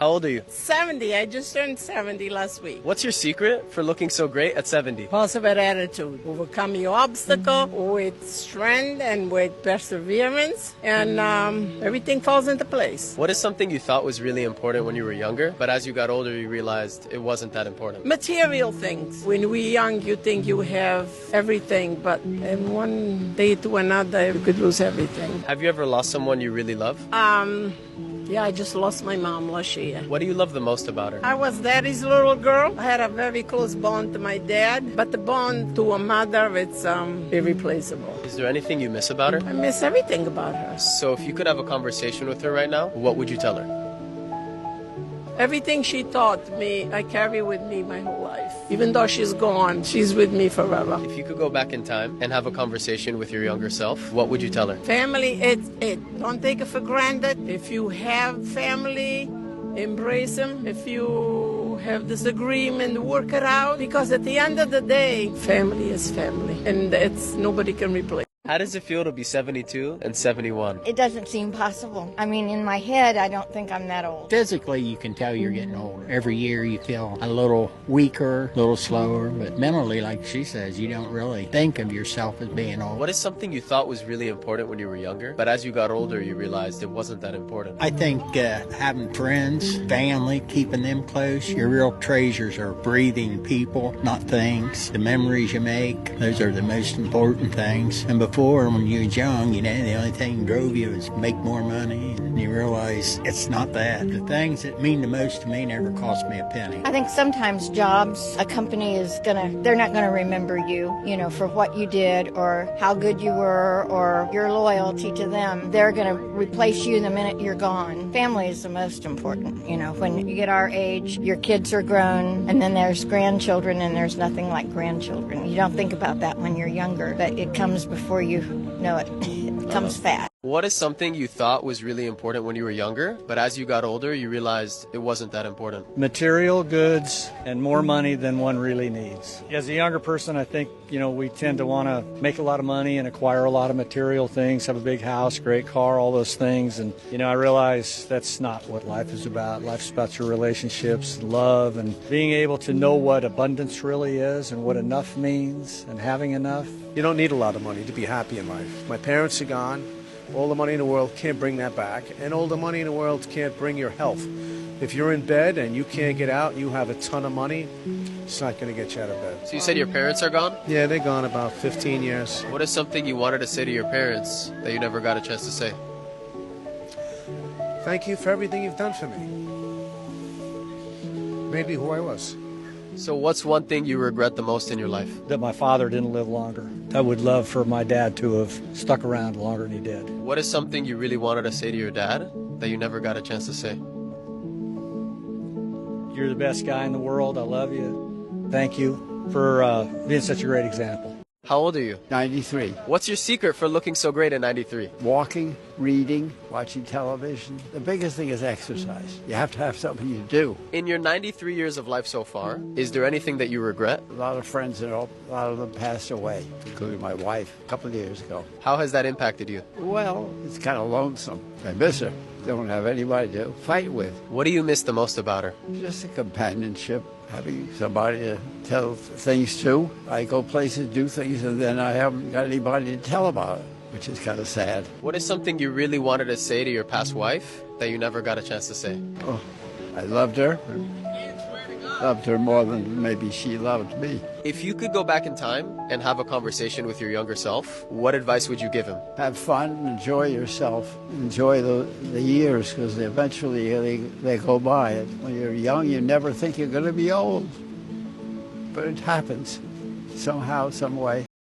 How old are you? 70. I just turned 70 last week. What's your secret for looking so great at 70? Positive attitude. Overcome your obstacle with strength and with perseverance, and everything falls into place. What is something you thought was really important when you were younger, but as you got older you realized it wasn't that important? Material things. When we're young, you think you have everything, but in one day to another, you could lose everything. Have you ever lost someone you really love? Yeah, I just lost my mom last year. What do you love the most about her? I was daddy's little girl. I had a very close bond to my dad, but the bond to a mother, it's irreplaceable. Is there anything you miss about her? I miss everything about her. So if you could have a conversation with her right now, what would you tell her? Everything she taught me, I carry with me my whole life. Even though she's gone, she's with me forever. If you could go back in time and have a conversation with your younger self, what would you tell her? Family, it's it. Don't take it for granted. If you have family, embrace them. If you have disagreement, work it out. Because at the end of the day, family is family. And it's nobody can replace. How does it feel to be 72 and 71? It doesn't seem possible. I mean, in my head, I don't think I'm that old. Physically, you can tell you're getting older. Every year you feel a little weaker, a little slower, but mentally, like she says, you don't really think of yourself as being old. What is something you thought was really important when you were younger, but as you got older you realized it wasn't that important? I think having friends, family, keeping them close, your real treasures are breathing people, not things. The memories you make, those are the most important things. And before, when you was young, the only thing that drove you was make more money, and you realize it's not that. The things that mean the most to me never cost me a penny. I think sometimes jobs, a company they're not gonna remember you, for what you did or how good you were or your loyalty to them. They're gonna replace you the minute you're gone. Family is the most important, when you get our age, your kids are grown, and then there's grandchildren, and there's nothing like grandchildren. You don't think about that when you're younger, but it comes before you know it. It comes fast. What is something you thought was really important when you were younger, but as you got older you realized it wasn't that important? Material goods and more money than one really needs. As a younger person, I think, we tend to want to make a lot of money and acquire a lot of material things, have a big house, great car, all those things. And, I realize that's not what life is about. Life's about your relationships, love, and being able to know what abundance really is and what enough means and having enough. You don't need a lot of money to be happy in life. My parents are gone. All the money in the world can't bring that back, and all the money in the world can't bring your health. If you're in bed and you can't get out, you have a ton of money, it's not going to get you out of bed. So you said your parents are gone? Yeah, they're gone about 15 years. What is something you wanted to say to your parents that you never got a chance to say? Thank you for everything you've done for me. Made me who I was. So what's one thing you regret the most in your life? That my father didn't live longer. I would love for my dad to have stuck around longer than he did. What is something you really wanted to say to your dad that you never got a chance to say? You're the best guy in the world. I love you. Thank you for being such a great example. How old are you? 93. What's your secret for looking so great at 93? Walking, reading, watching television. The biggest thing is exercise. You have to have something you do. In your 93 years of life so far, is there anything that you regret? A lot of friends, a lot of them passed away, including my wife a couple of years ago. How has that impacted you? Well, it's kind of lonesome. I miss her. Don't have anybody to fight with. What do you miss the most about her? Just the companionship, having somebody to tell things to. I go places, do things, and then I haven't got anybody to tell about it, which is kind of sad. What is something you really wanted to say to your past wife that you never got a chance to say? Oh, I loved her. Loved her more than maybe she loved me. If you could go back in time and have a conversation with your younger self, what advice would you give him? Have fun, enjoy yourself, enjoy the years, because eventually they go by. When you're young, you never think you're going to be old. But it happens somehow, some way.